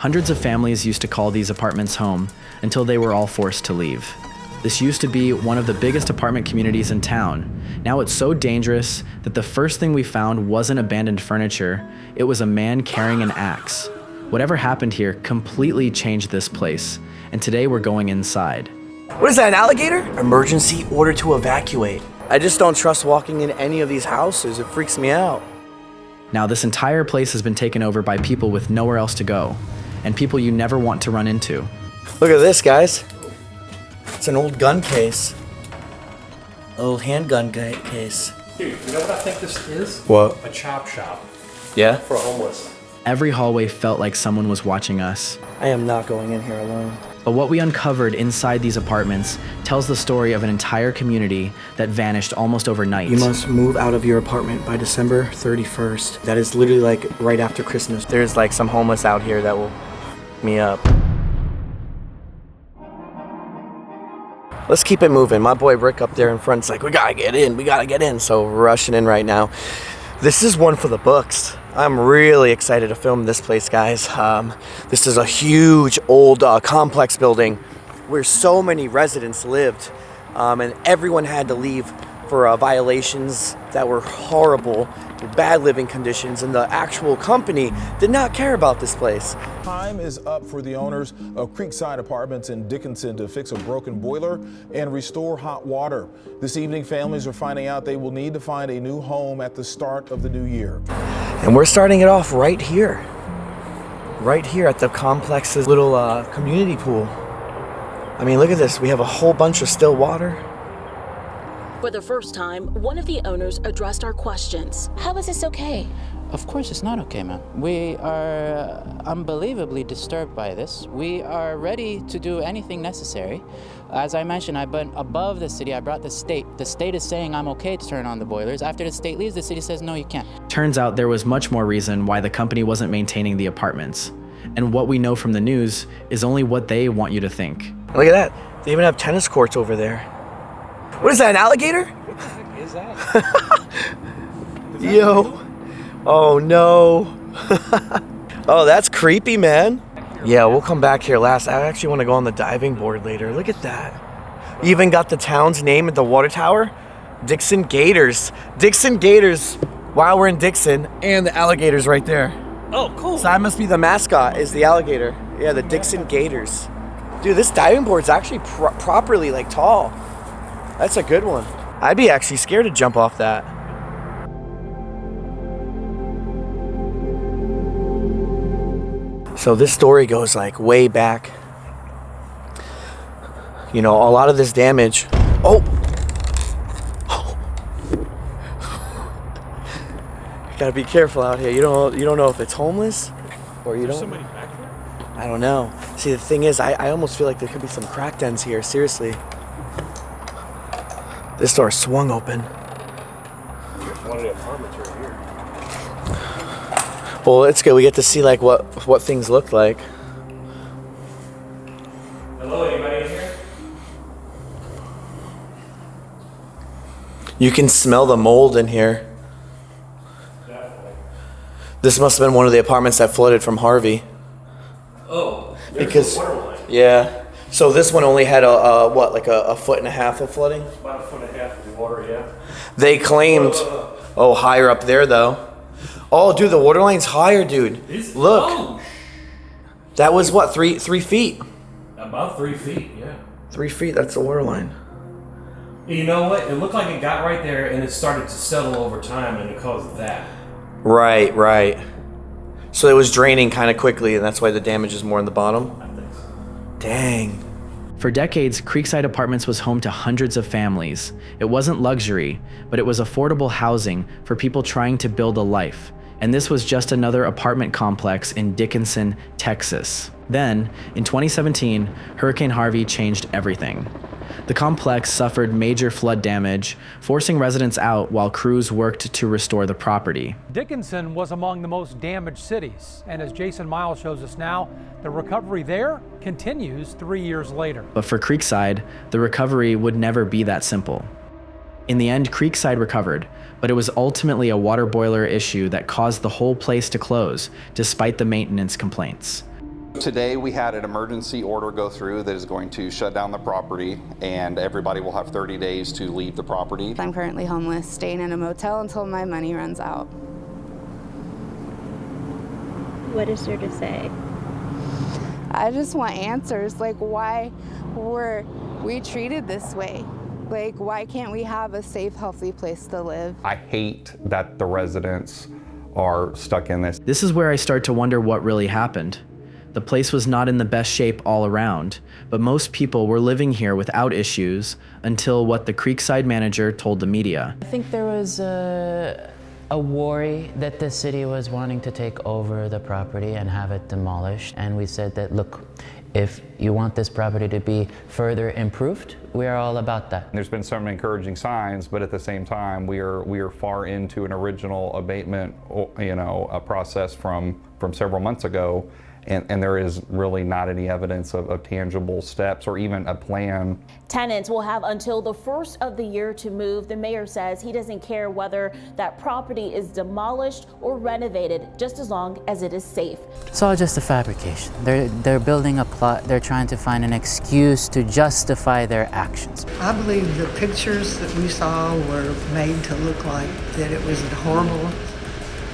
Hundreds of families used to call these apartments home until they were all forced to leave. This used to be one of the biggest apartment communities in town. Now it's so dangerous that the first thing we found wasn't abandoned furniture, it was a man carrying an axe. Whatever happened here completely changed this place, and today we're going inside. What is that, an alligator? Emergency order to evacuate. I just don't trust walking in any of these houses, it freaks me out. Now this entire place has been taken over by people with nowhere else to go, and people you never want to run into. Look at this, guys. It's an old gun case. An old handgun case. Dude, you know what I think this is? What? A chop shop Yeah? for homeless. Every hallway felt like someone was watching us. I am not going in here alone. But what we uncovered inside these apartments tells the story of an entire community that vanished almost overnight. You must move out of your apartment by December 31st. That is literally like right after Christmas. There's like some homeless out here that will hook me up. Let's keep it moving. My boy Rick up there in front's like, we gotta get in. So we're rushing in right now. This is one for the books. I'm really excited to film this place, guys. This is a huge old complex building where so many residents lived, and everyone had to leave for violations that were horrible, bad living conditions, and the actual company did not care about this place. Time is up for the owners of Creekside Apartments in Dickinson to fix a broken boiler and restore hot water. This evening, families are finding out they will need to find a new home at the start of the new year. And we're starting it off right here at the complex's little community pool. I mean, look at this. We have a whole bunch of still water. For the first time, one of the owners addressed our questions. How is this okay? Of course it's not okay, man. We are unbelievably disturbed by this. We are ready to do anything necessary. As I mentioned, I've been above the city. I brought the state. The state is saying I'm okay to turn on the boilers. After the state leaves, the city says, no, you can't. Turns out there was much more reason why the company wasn't maintaining the apartments. And what we know from the news is only what they want you to think. Look at that. They even have tennis courts over there. What is that, an alligator? What the heck is that? Yo. Oh, no. Oh, that's creepy, man. Yeah, we'll come back here last. I actually want to go on the diving board later. Look at that. You even got the town's name at the water tower. Dixon Gators. Dixon Gators while we're in Dixon, and the alligator's right there. Oh, cool. So that must be the mascot, is the alligator. Yeah, the Dixon Gators. Dude, this diving board's actually properly like tall. That's a good one. I'd be actually scared to jump off that. So this story goes like way back. You know, a lot of this damage. Oh! You gotta be careful out here. You don't know if it's homeless or you don't. Somebody back there? I don't know. See, the thing is, I almost feel like there could be some crack dens here. Seriously. This door swung open. One of the apartments right here. Well, it's good. We get to see like what things look like. Hello, anybody in here? You can smell the mold in here. Definitely. This must have been one of the apartments that flooded from Harvey. Oh, Because water line. yeah. So this one only had a foot and a half of flooding. About a foot and a half of water, yeah. They claimed, oh, higher up there though. Oh, dude, the water line's higher, dude. Look, Oh, that was what, three feet? about 3 feet, yeah. 3 feet. That's the water line. You know what? It looked like it got right there and it started to settle over time and it caused that. Right. So it was draining kind of quickly, and that's why the damage is more in the bottom. I think so. Dang. For decades, Creekside Apartments was home to hundreds of families. It wasn't luxury, but it was affordable housing for people trying to build a life. And this was just another apartment complex in Dickinson, Texas. Then, in 2017, Hurricane Harvey changed everything. The complex suffered major flood damage, forcing residents out while crews worked to restore the property. Dickinson was among the most damaged cities, and as Jason Miles shows us now, the recovery there continues 3 years later. But for Creekside, the recovery would never be that simple. In the end, Creekside recovered, but it was ultimately a water boiler issue that caused the whole place to close, despite the maintenance complaints. Today we had an emergency order go through that is going to shut down the property, and everybody will have 30 days to leave the property. I'm currently homeless, staying in a motel until my money runs out. What is there to say? I just want answers, like why were we treated this way? Like why can't we have a safe, healthy place to live? I hate that the residents are stuck in this. This is where I start to wonder what really happened. The place was not in the best shape all around, but most people were living here without issues until what the Creekside manager told the media. I think there was a worry that the city was wanting to take over the property and have it demolished. And we said that, look, if you want this property to be further improved, we are all about that. There's been some encouraging signs, but at the same time, we are far into an original abatement, a process from several months ago. And there is really not any evidence of tangible steps or even a plan. Tenants will have until the first of the year to move. The mayor says he doesn't care whether that property is demolished or renovated, just as long as it is safe. It's all just a fabrication. They're building a plot. They're trying to find an excuse to justify their actions. I believe the pictures that we saw were made to look like that it was a horrible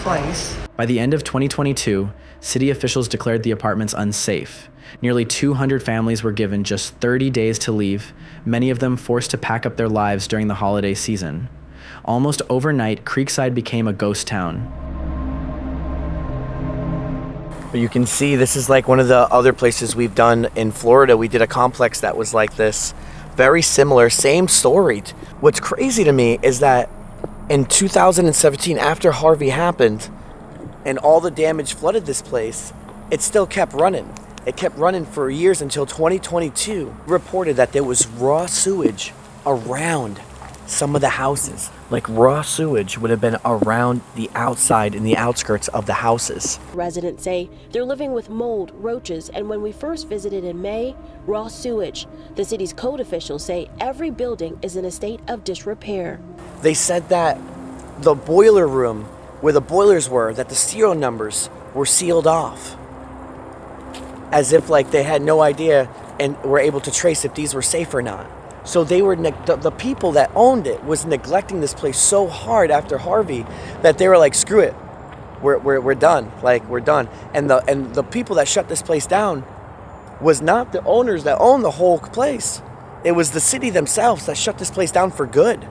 place. By the end of 2022, city officials declared the apartments unsafe. Nearly 200 families were given just 30 days to leave, many of them forced to pack up their lives during the holiday season. Almost overnight, Creekside became a ghost town. But you can see this is like one of the other places we've done in Florida. We did a complex that was like this, very similar, same story. What's crazy to me is that in 2017, after Harvey happened, and all the damage flooded this place, it still kept running. It kept running for years until 2022. Reported that there was raw sewage around some of the houses. Like raw sewage would have been around the outside and the outskirts of the houses. Residents say they're living with mold, roaches, and when we first visited in May, raw sewage. The city's code officials say every building is in a state of disrepair. They said that the boiler room where the boilers were, that the serial numbers were sealed off. As if like they had no idea and were able to trace if these were safe or not. So they were, the people that owned it was neglecting this place so hard after Harvey that they were like, screw it, we're done, like we're done. And the people that shut this place down was not the owners that owned the whole place. It was the city themselves that shut this place down for good.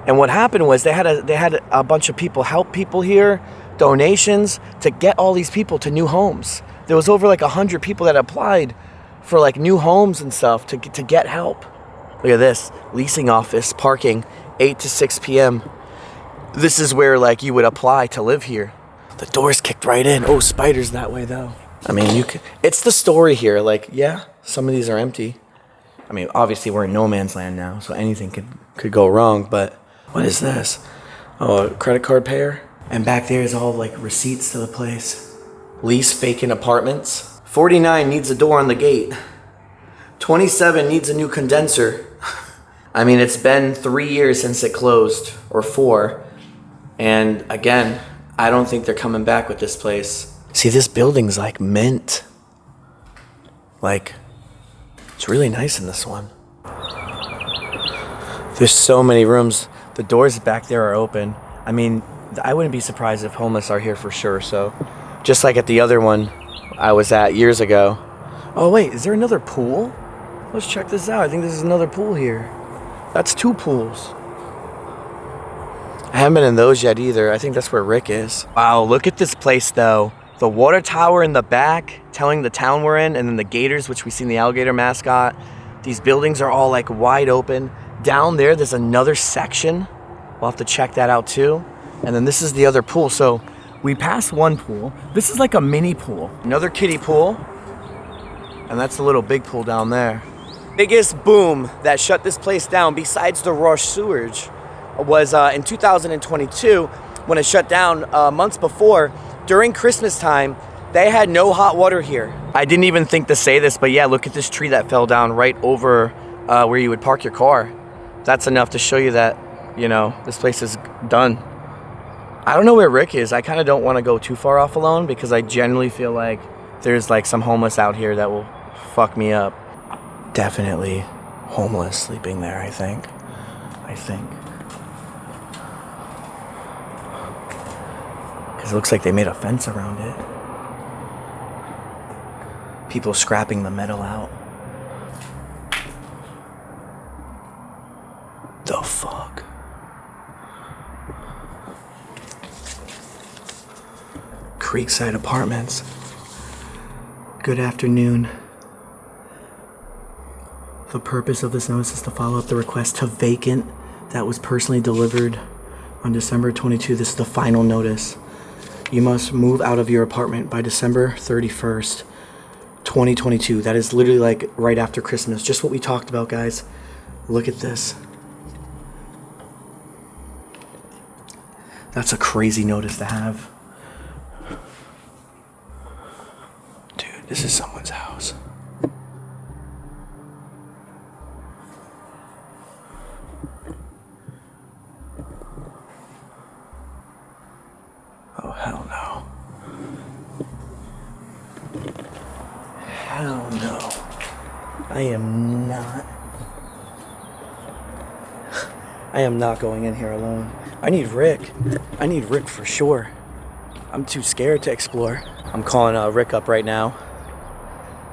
And what happened was they had a bunch of people help people here, donations to get all these people to new homes. There was over like 100 people that applied for like new homes and stuff to get help. Look at this, leasing office, parking, 8 to 6 p.m. This is where like you would apply to live here. The door's kicked right in. Oh, spiders that way though. I mean, it's the story here. Like, yeah, some of these are empty. I mean, obviously we're in no man's land now, so anything could go wrong, but what is this? Oh, a credit card payer? And back there is all like receipts to the place. Lease vacant apartments. 49 needs a door on the gate. 27 needs a new condenser. I mean, it's been 3 years since it closed, or 4. And again, I don't think they're coming back with this place. See, this building's like mint. Like, it's really nice in this one. There's so many rooms. The doors back there are open. I mean, I wouldn't be surprised if homeless are here for sure. So just like at the other one I was at years ago. Oh wait, is there another pool? Let's check this out. I think this is another pool here. That's 2 pools. I haven't been in those yet either. I think that's where Rick is. Wow, look at this place though. The water tower in the back telling the town we're in, and then the gators, which we see in the alligator mascot. These buildings are all like wide open. Down there's another section. We'll have to check that out too. And then this is the other pool. So we passed one pool. This is like a mini pool. Another kiddie pool. And that's the little big pool down there. Biggest boom that shut this place down besides the raw sewage was in 2022 when it shut down months before. During Christmas time, they had no hot water here. I didn't even think to say this, but yeah, look at this tree that fell down right over where you would park your car. That's enough to show you that, you know, this place is done. I don't know where Rick is. I kind of don't want to go too far off alone because I genuinely feel like there's like some homeless out here that will fuck me up. Definitely homeless sleeping there, I think. Because it looks like they made a fence around it. People scrapping the metal out. The fuck? Creekside Apartments. Good afternoon. The purpose of this notice is to follow up the request to vacant that was personally delivered on December 22. This is the final notice. You must move out of your apartment by December 31st, 2022. That is literally like right after Christmas. Just what we talked about, guys. Look at this. That's a crazy notice to have. Dude, this is someone's house. Oh, hell no. Hell no. I am not going in here alone. I need Rick for sure. I'm too scared to explore. I'm calling Rick up right now.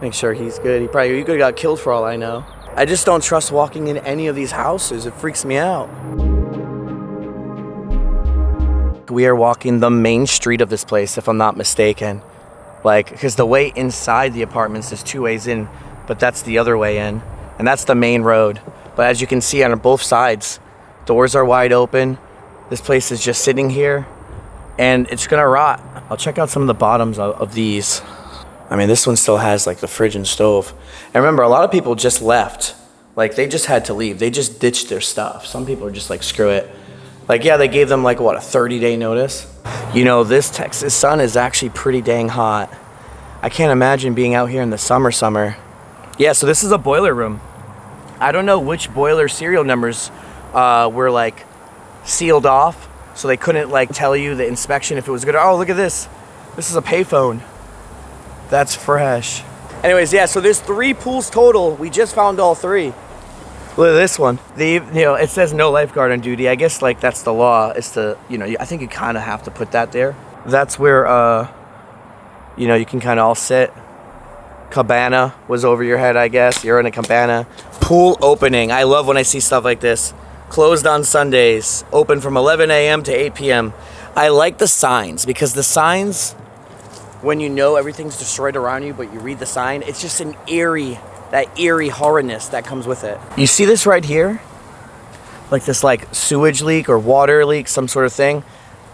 Make sure he's good. He could have got killed for all I know. I just don't trust walking in any of these houses. It freaks me out. We are walking the main street of this place, if I'm not mistaken. Like, because the way inside the apartments is 2 ways in, but that's the other way in. And that's the main road. But as you can see on both sides, doors are wide open. This place is just sitting here and it's gonna rot. I'll check out some of the bottoms of these. I mean, this one still has like the fridge and stove. And remember, a lot of people just left. Like, they just had to leave. They just ditched their stuff. Some people are just like, screw it. Like, yeah, they gave them like, what, a 30-day notice? You know, this Texas sun is actually pretty dang hot. I can't imagine being out here in the summer. Yeah, so this is a boiler room. I don't know which boiler serial numbers were like sealed off, so they couldn't like tell you the inspection if it was good. Oh, look at this. This is a payphone. That's fresh. Anyways, yeah, so there's 3 pools total. We just found all 3. Look at this one. It says no lifeguard on duty. I guess like that's the law. It's the, I think you kind of have to put that there. That's where, you can kind of all sit. Cabana was over your head, I guess. You're in a cabana. Pool opening. I love when I see stuff like this. Closed on Sundays. Open from 11 a.m. to 8 p.m. I like the signs because the signs, when you know everything's destroyed around you, but you read the sign, it's just that eerie horrorness that comes with it. You see this right here? Like this like sewage leak or water leak, some sort of thing.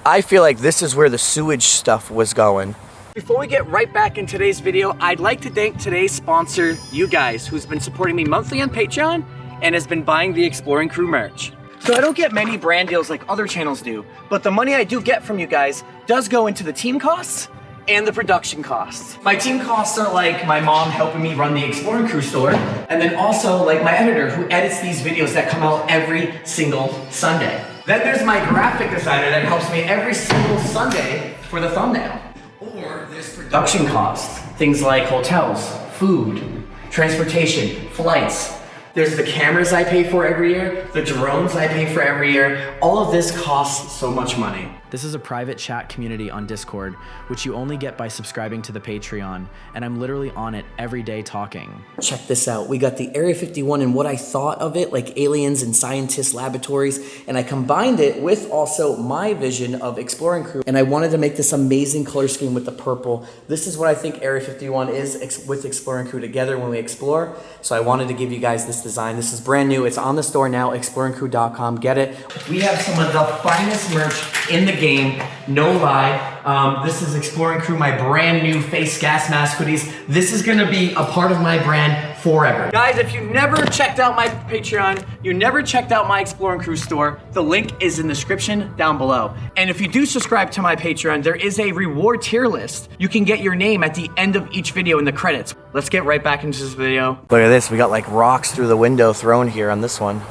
I feel like this is where the sewage stuff was going. Before we get right back in today's video, I'd like to thank today's sponsor, you guys, who's been supporting me monthly on Patreon and has been buying the Exploring Crew merch. So I don't get many brand deals like other channels do, but the money I do get from you guys does go into the team costs and the production costs. My team costs are like my mom helping me run the Exploring Crew store, and then also like my editor who edits these videos that come out every single Sunday. Then there's my graphic designer that helps me every single Sunday for the thumbnail. Or there's production costs, things like hotels, food, transportation, flights. There's the cameras I pay for every year, the drones I pay for every year. All of this costs so much money. This is a private chat community on Discord, which you only get by subscribing to the Patreon, and I'm literally on it every day talking. Check this out. We got the Area 51 and what I thought of it, like aliens and scientist laboratories, and I combined it with also my vision of Exploring Crew, and I wanted to make this amazing color scheme with the purple. This is what I think Area 51 is with Exploring Crew together when we explore, so I wanted to give you guys this design. This is brand new. It's on the store now, exploringcrew.com. Get it. We have some of the finest merch in the game, no lie. This is Exploring Crew, my brand new face gas mask hoodies. This is gonna be a part of my brand forever. Guys, if you never checked out my Patreon, you never checked out my Exploring Crew store, the link is in the description down below. And if you do subscribe to my Patreon, there is a reward tier list. You can get your name at the end of each video in the credits. Let's get right back into this video. Look at this, we got like rocks through the window thrown here on this one.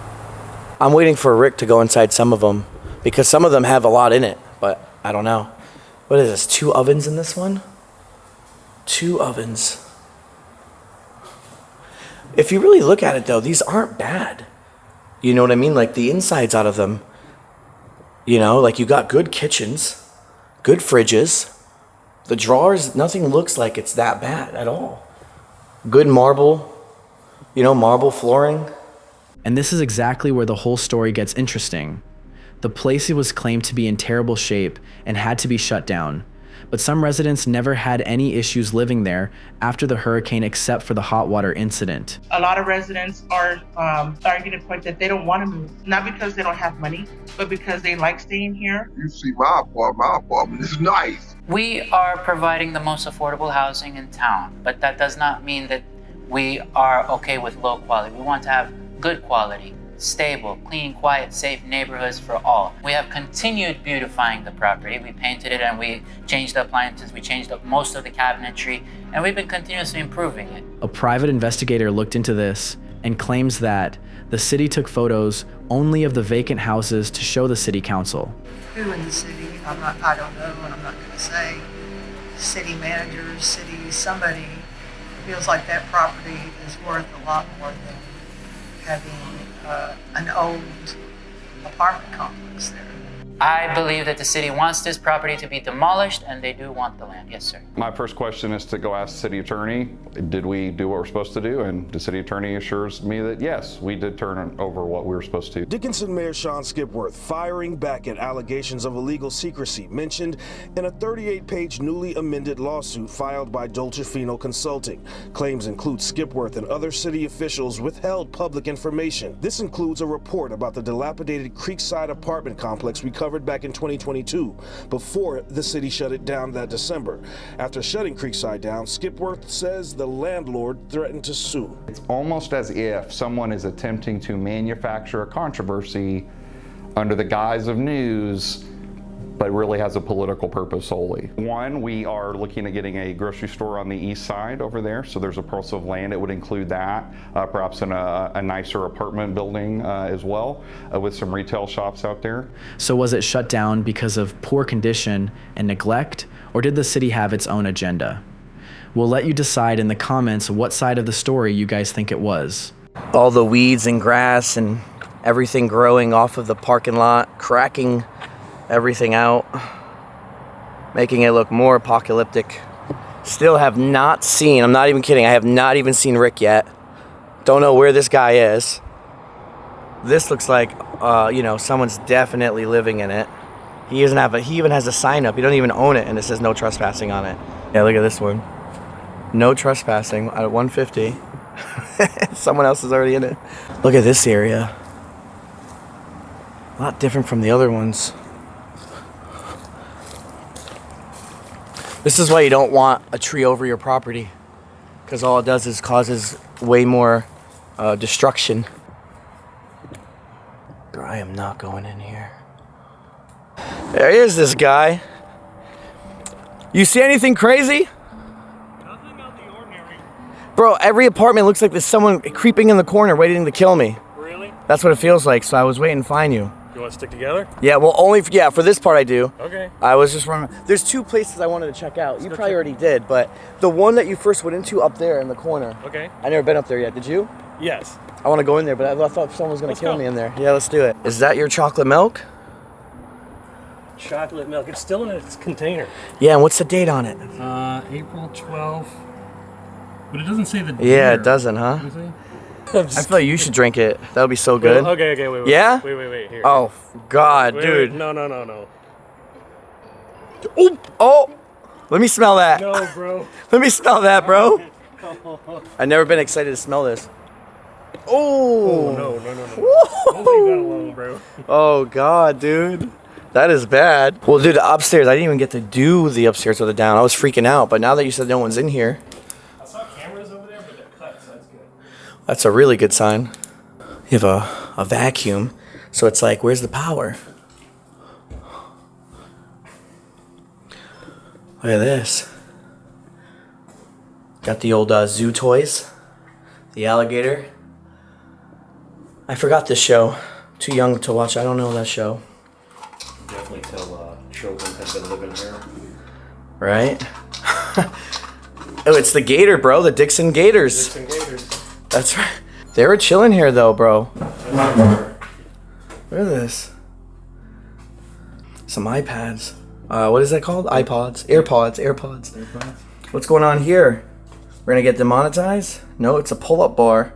I'm waiting for Rick to go inside some of them because some of them have a lot in it, but I don't know. What is this, 2 ovens in this one? 2 ovens. If you really look at it though, these aren't bad. You know what I mean? Like the insides out of them. You know, like you got good kitchens, good fridges. The drawers, nothing looks like it's that bad at all. Good marble, you know, marble flooring. And this is exactly where the whole story gets interesting. The place was claimed to be in terrible shape and had to be shut down. But some residents never had any issues living there after the hurricane except for the hot water incident. A lot of residents are starting to the point that they don't want to move, not because they don't have money, but because they like staying here. You see my apartment is nice. We are providing the most affordable housing in town, but that does not mean that we are okay with low quality. We want to have good quality, stable, clean, quiet, safe neighborhoods for all. We have continued beautifying the property. We painted it and we changed the appliances, we changed up most of the cabinetry, and we've been continuously improving it. A private investigator looked into this and claims that the city took photos only of the vacant houses to show the city council. Who in the city, I don't know, and I'm not going to say, city managers, somebody feels like that property is worth a lot more than having an old apartment complex there. I believe that the city wants this property to be demolished, and they do want the land. Yes, sir. My first question is to go ask the city attorney, did we do what we're supposed to do? And the city attorney assures me that yes, we did turn over what we were supposed to. Dickinson Mayor Sean Skipworth firing back at allegations of illegal secrecy mentioned in a 38-page newly amended lawsuit filed by Dolcefino Consulting. Claims include Skipworth and other city officials withheld public information. This includes a report about the dilapidated Creekside apartment complex recovered back in 2022, before the city shut it down that December. After shutting Creekside down, Skipworth says the landlord threatened to sue. It's almost as if someone is attempting to manufacture a controversy under the guise of news, but really has a political purpose solely. One, we are looking at getting a grocery store on the east side over there, so there's a parcel of land. It would include that, perhaps in a nicer apartment building as well, with some retail shops out there. So was it shut down because of poor condition and neglect, or did the city have its own agenda? We'll let you decide in the comments what side of the story you guys think it was. All the weeds and grass and everything growing off of the parking lot, cracking everything out, making it look more apocalyptic. Still have not seen, I'm not even kidding, I have not even seen Rick yet. Don't know where this guy is. This looks like, you know, someone's definitely living in it. He even has a sign up. He don't even own it, and it says no trespassing on it. Yeah, look at this one. No trespassing at 150. Someone else is already in it. Look at this area. A lot different from the other ones. This is why you don't want a tree over your property, because all it does is causes way more destruction. Bro, I am not going in here. There is this guy. You see anything crazy? Nothing out of the ordinary. Bro, every apartment looks like there's someone creeping in the corner waiting to kill me. Really? That's what it feels like, so I was waiting to find you. You want to stick together? Yeah, well, for this part I do. Okay. I was just running. There's 2 places I wanted to check out. You probably already did, but the one that you first went into up there in the corner. Okay. I never been up there yet. Did you? Yes. I want to go in there, but I thought someone was going to kill me in there. Yeah, let's do it. Is that your chocolate milk? Chocolate milk. It's still in its container. Yeah, and what's the date on it? April 12th. But it doesn't say the Yeah, year. it doesn't, huh? Does it? I feel like you should drink it. That would be so good. Well, okay, wait. Yeah? Wait. Here. Oh, God, Wait, dude. No. Oh! Let me smell that. No, bro. Let me smell that, bro. I've never been excited to smell this. Oh! No. Don't leave that alone, bro. Oh, God, dude. That is bad. Well, dude, upstairs, I didn't even get to do the upstairs or the down. I was freaking out, but now that you said no one's in here. I saw cameras over there, but they're cut, so that's good. That's a really good sign. You have a vacuum, so it's like, where's the power? Look at this. Got the old zoo toys. The alligator. I forgot this show. Too young to watch. I don't know that show. Definitely tell children have been living here. Right? Oh, it's the Gator, bro. The Dixon Gators. Dixon Gators. That's right. They were chilling here, though, bro. Look at this. Some iPads. What is that called? iPods. AirPods. What's going on here? We're gonna get demonetized? No, it's a pull-up bar.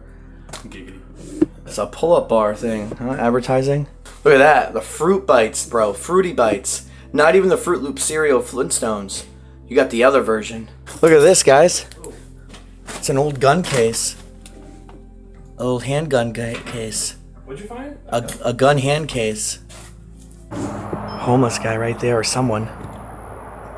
It's a pull-up bar thing, huh? Advertising. Look at that. The Fruit Bites, bro. Fruity Bites. Not even the Fruit Loop cereal Flintstones. You got the other version. Look at this, guys. It's an old gun case. An old handgun case. What'd you find? A gun hand case. Homeless guy right there, or someone.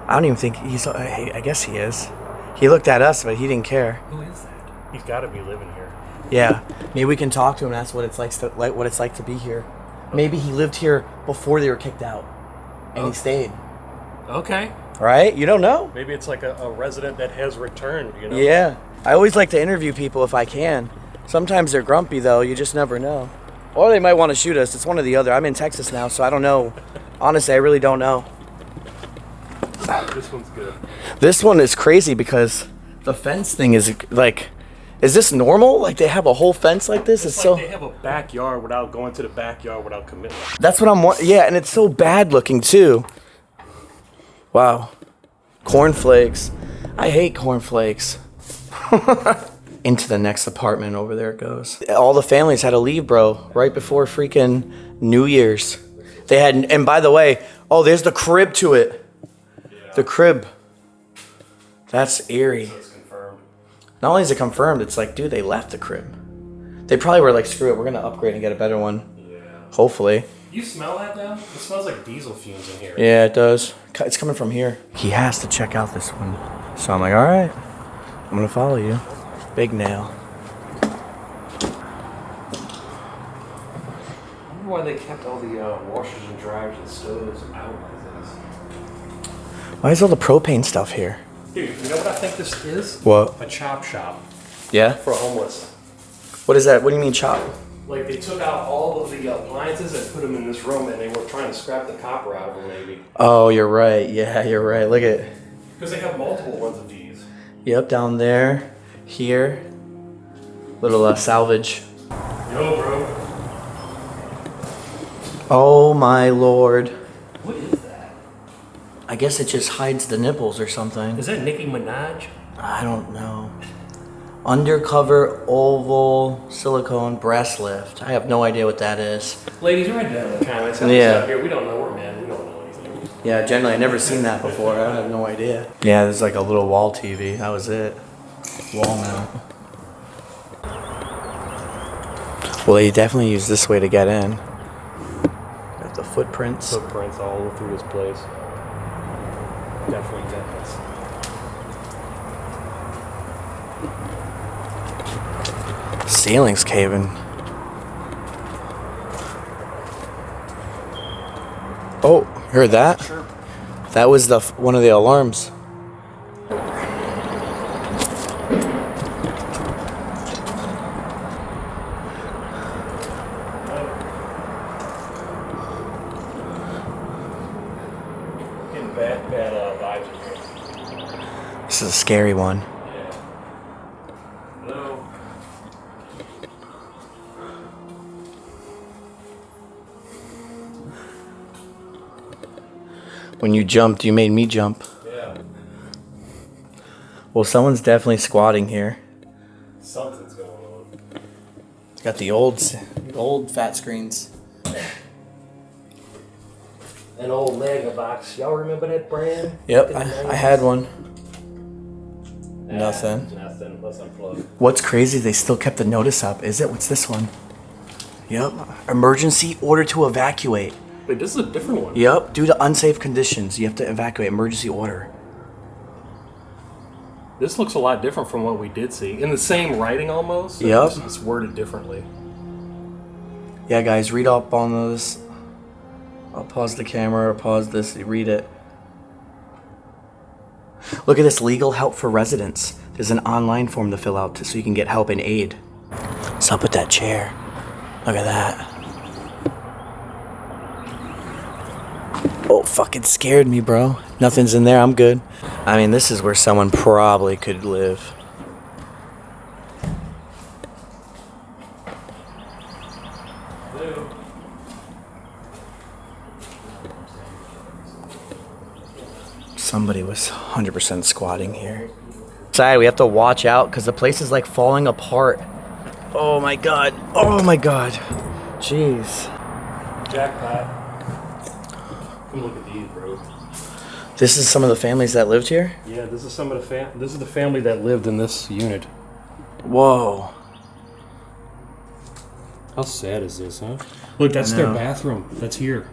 I don't even think he's. I guess he is. He looked at us, but he didn't care. Who is that? He's got to be living here. Yeah, maybe we can talk to him. That's what it's like to be here. Maybe he lived here before they were kicked out, and he stayed. Okay. Right? You don't know. Maybe it's like a resident that has returned. You know. Yeah, I always like to interview people if I can. Sometimes they're grumpy though. You just never know. Or they might want to shoot us. It's one or the other. I'm in Texas now, so I don't know. Honestly, I really don't know. This one's good. This one is crazy because the fence thing is like, is this normal? Like they have a whole fence like this? It's like they have a backyard without going to the backyard without commitment. That's what I'm. Yeah, and it's so bad looking too. Wow, cornflakes. I hate cornflakes. Into the next apartment over there it goes. All the families had to leave, bro, right before freaking New Year's. They had, and by the way, oh, there's the crib to it. Yeah. The crib. That's eerie. So it's confirmed. Not only is it confirmed, it's like, dude, they left the crib. They probably were like, screw it, we're gonna upgrade and get a better one. Yeah. Hopefully. You smell that now? It smells like diesel fumes in here. Yeah, it does. It's coming from here. He has to check out this one. So I'm like, all right, I'm gonna follow you. Big nail. I wonder why they kept all the washers and dryers and stoves out like this. Why is all the propane stuff here? Dude, you know what I think this is? What? A chop shop. Yeah? For homeless. What is that? What do you mean chop? Like they took out all of the appliances and put them in this room and they were trying to scrap the copper out of them maybe. Oh, you're right. Yeah, you're right. Look at. Because they have multiple ones of these. Yep, down there. Here. Little salvage. Yo, bro. Oh my lord. What is that? I guess it just hides the nipples or something. Is that Nicki Minaj? I don't know. Undercover oval silicone breast lift. I have no idea what that is. Ladies, write down in the comments. Yeah. Here. We don't know. We're men. We don't know anything. Yeah, generally I've never seen that before. I have no idea. Yeah, there's like a little wall TV. That was it. Wall mount. Well, they definitely use this way to get in. Got the footprints. Footprints all over through this place. Definitely definitely. Ceiling's caving. Oh, heard that? Sure. That was the one of the alarms. Bad vibes in here. This is a scary one. Yeah. Hello. When you jumped, you made me jump. Yeah. Well, someone's definitely squatting here. Something's going on. Got the old fat screens. An old Mega Box. Y'all remember that brand? Yep, I had one. Nothing. Nothing. Let's unplug. What's crazy, they still kept the notice up. Is it? What's this one? Yep. Emergency order to evacuate. Wait, this is a different one. Yep. Due to unsafe conditions, you have to evacuate. Emergency order. This looks a lot different from what we did see. In the same writing almost. Yep. It's worded differently. Yeah, guys, read up on this. I'll pause the camera or pause this. Read it. Look at this, legal help for residents. There's an online form to fill out so you can get help and aid. What's up with that chair? Look at that. Oh, fucking scared me, bro. Nothing's in there. I'm good. I mean, this is where someone probably could live. Somebody was 100% squatting here. Sorry, we have to watch out because the place is like falling apart. Oh my god. Oh my god. Jeez. Jackpot. Come look at these, bro. This is some of the families that lived here? Yeah, this is some of the this is the family that lived in this unit. Whoa. How sad is this, huh? Look, that's their bathroom. That's here.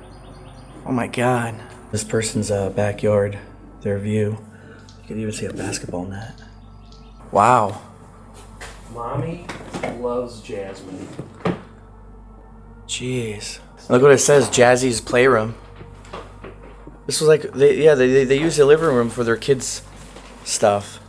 Oh my god. This person's backyard, their view. You can even see a basketball net. Wow. Mommy loves Jasmine. Jeez. Look what it says, Jazzy's Playroom. This was like, they used the living room for their kids' stuff.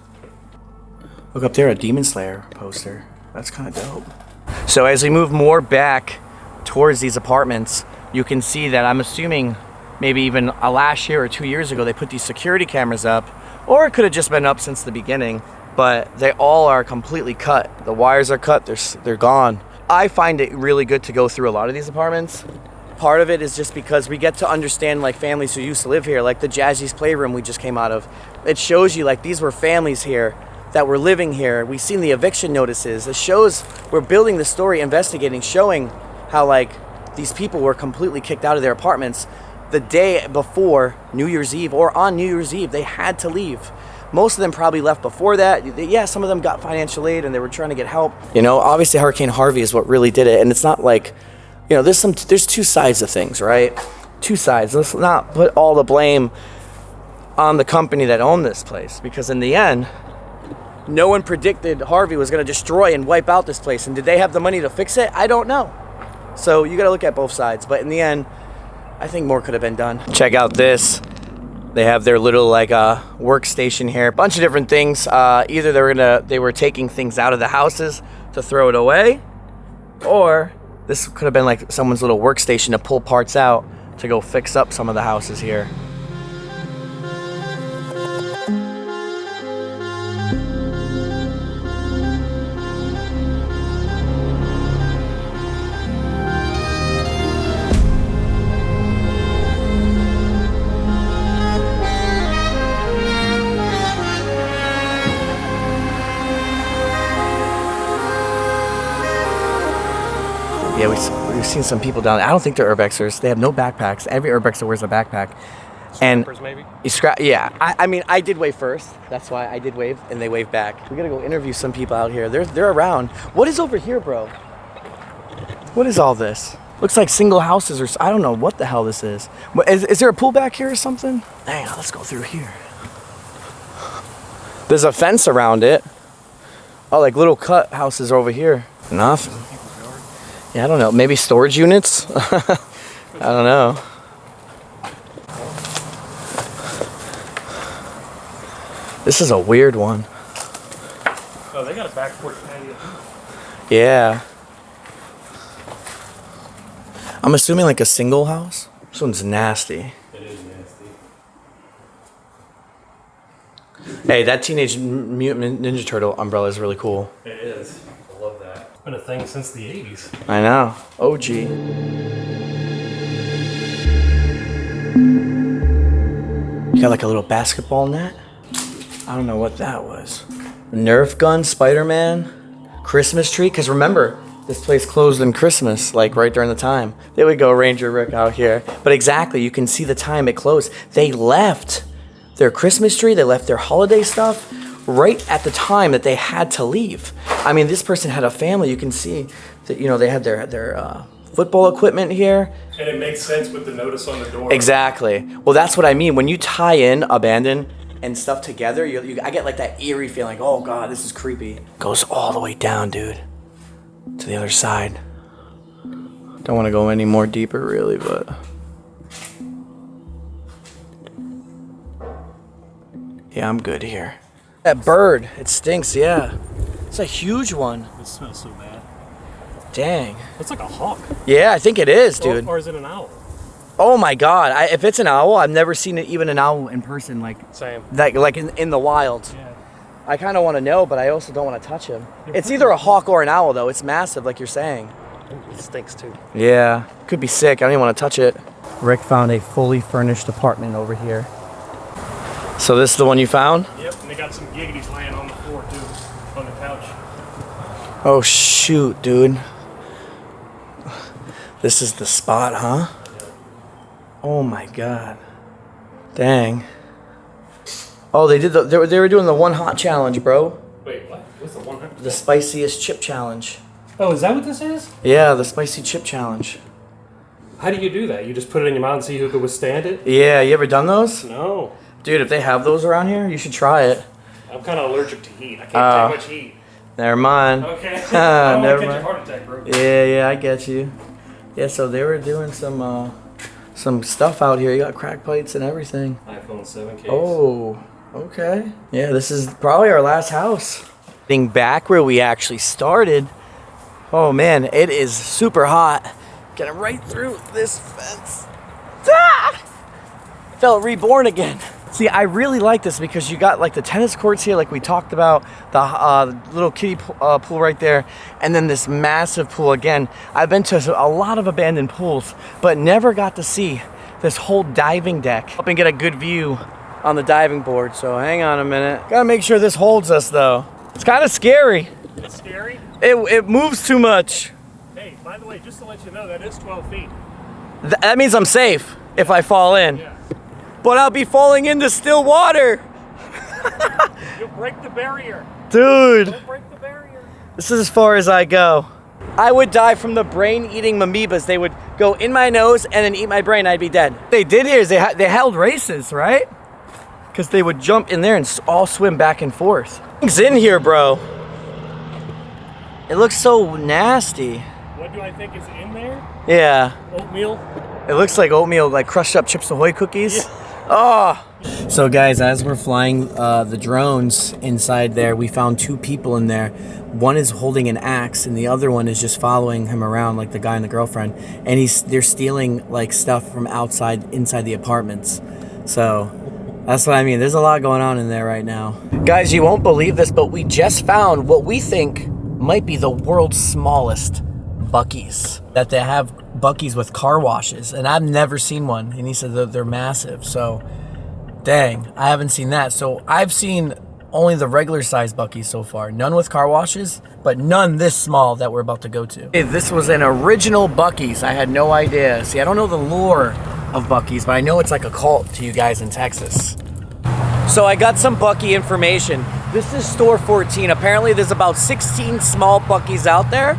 Look up there, a Demon Slayer poster. That's kind of dope. So as we move more back towards these apartments, you can see that I'm assuming maybe even last year or 2 years ago, they put these security cameras up, or it could have just been up since the beginning, but they all are completely cut. The wires are cut, they're gone. I find it really good to go through a lot of these apartments. Part of it is just because we get to understand like families who used to live here, like the Jazzy's Playroom we just came out of. It shows you like these were families here that were living here. We've seen the eviction notices. It shows we're building the story, investigating, showing how like these people were completely kicked out of their apartments the day before New Year's Eve, or on New Year's Eve. They had to leave. Most of them probably left before that. Yeah, some of them got financial aid and they were trying to get help. You know, obviously Hurricane Harvey is what really did it. And it's not like, you know, there's two sides of things, right? Two sides. Let's not put all the blame on the company that owned this place, because in the end, no one predicted Harvey was going to destroy and wipe out this place. And did they have the money to fix it? I don't know. So you got to look at both sides. But in the end, I think more could have been done. Check out this. They have their little like workstation here. A bunch of different things. Either they were taking things out of the houses to throw it away, or this could have been like someone's little workstation to pull parts out to go fix up some of the houses here. Yeah, we've seen some people down there. I don't think they're urbexers. They have no backpacks. Every urbexer wears a backpack. And maybe? Yeah, I mean, I did wave first. That's why I did wave, and they waved back. We gotta go interview some people out here. They're around. What is over here, bro? What is all this? Looks like single houses, or I don't know what the hell this is. Is there a pool back here or something? Hang on, let's go through here. There's a fence around it. Oh, like little cut houses over here. Nothing. Yeah, I don't know. Maybe storage units? I don't know. This is a weird one. Oh, they got a back porch patio. Yeah. I'm assuming like a single house. This one's nasty. It is nasty. Hey, that Teenage Mutant Ninja Turtle umbrella is really cool. It is. I love that. It's been a thing since the 80s. I know. OG. You got like a little basketball net? I don't know what that was. Nerf gun, Spider-Man, Christmas tree. Because remember, this place closed on Christmas, like right during the time. There we go, Ranger Rick out here. But exactly, you can see the time it closed. They left their Christmas tree, they left their holiday stuff right at the time that they had to leave. I mean, this person had a family. You can see that, you know, they had their football equipment here. And it makes sense with the notice on the door. Exactly. Well, that's what I mean. When you tie in abandoned and stuff together, I get like that eerie feeling. Oh God, this is creepy. Goes all the way down, dude, to the other side. Don't want to go any more deeper, really, but. Yeah, I'm good here. That bird, it stinks, yeah. It's a huge one. It smells so bad. Dang. It's like a hawk. Yeah, I think it is, dude. Or is it an owl? Oh my God! If it's an owl, I've never seen it, even an owl in person, like Same. like in the wild. Yeah. I kind of want to know, but I also don't want to touch him. It's either a hawk or an owl, though. It's massive, like you're saying. It stinks too. Yeah, could be sick. I don't even want to touch it. Rick found a fully furnished apartment over here. So this is the one you found? Yep, and they got some giggities laying on the floor too, on the couch. Oh shoot, dude. This is the spot, huh? Oh my God. Dang. Oh, they did they were doing the one hot challenge, bro. Wait, what? What's the 100? The spiciest chip challenge. Oh, is that what this is? Yeah, the spicy chip challenge. How do you do that? You just put it in your mouth and see who could withstand it? Yeah, you ever done those? No. Dude, if they have those around here, you should try it. I'm kind of allergic to heat. I can't take much heat. Never mind. Okay. I don't want Never to catch a mind. heart attack, bro. Yeah, I get you. Yeah, so they were doing some stuff out here. You got crack pipes and everything. iPhone 7 case. Oh, okay. Yeah, this is probably our last house. Getting back where we actually started. Oh man, it is super hot. Getting right through this fence. Ah! Felt reborn again. See, I really like this because you got like the tennis courts here, like we talked about, the little kiddie pool right there, and then this massive pool again. I've been to a lot of abandoned pools, but never got to see this whole diving deck. Up and get a good view on the diving board, so hang on a minute. Gotta make sure this holds us though. It's kind of scary. It's scary? It moves too much. Hey, by the way, just to let you know, that is 12 feet. That means I'm safe if I fall in. Yeah. But I'll be falling into still water. You'll break the barrier. Dude. Don't break the barrier. This is as far as I go. I would die from the brain-eating amoebas. They would go in my nose and then eat my brain. I'd be dead. They did here is they held races, right? Because they would jump in there and all swim back and forth. It's in here, bro. It looks so nasty. What do I think is in there? Yeah. Oatmeal. It looks like oatmeal, like crushed up Chips Ahoy cookies. Yeah. Oh! So guys, as we're flying the drones inside there, we found two people in there. One is holding an axe and the other one is just following him around, like the guy and the girlfriend. And they're stealing like stuff from inside the apartments. So that's what I mean. There's a lot going on in there right now. Guys, you won't believe this, but we just found what we think might be the world's smallest Buc-ee's. That they have Buc-ee's with car washes, and I've never seen one. And he said that they're massive. So, dang, I haven't seen that. So I've seen only the regular size Buc-ee's so far. None with car washes, but none this small that we're about to go to. Hey, this was an original Buc-ee's. I had no idea. See, I don't know the lore of Buc-ee's, but I know it's like a cult to you guys in Texas. So I got some Buc-ee information. This is store 14. Apparently there's about 16 small Buc-ee's out there,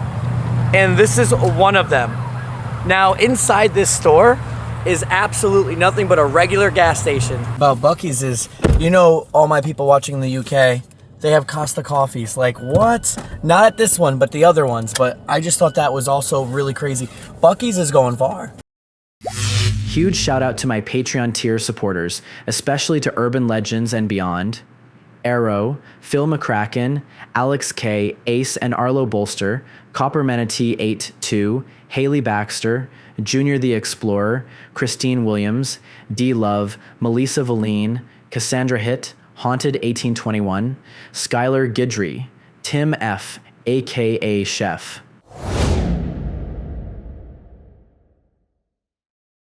and this is one of them. Now inside this store is absolutely nothing but a regular gas station. About Buc-ee's is, you know, all my people watching in the UK, they have Costa coffees. Like, what? Not at this one, but the other ones. But I just thought that was also really crazy. Buc-ee's is going far. Huge shout out to my Patreon tier supporters, especially to Urban Legends and Beyond, Arrow, Phil McCracken, Alex K, Ace and Arlo Bolster, Copper Manatee 82, Haley Baxter, Junior the Explorer, Christine Williams, D Love, Melissa Valine, Cassandra Hitt, Haunted 1821, Skylar Gidry, Tim F, aka Chef,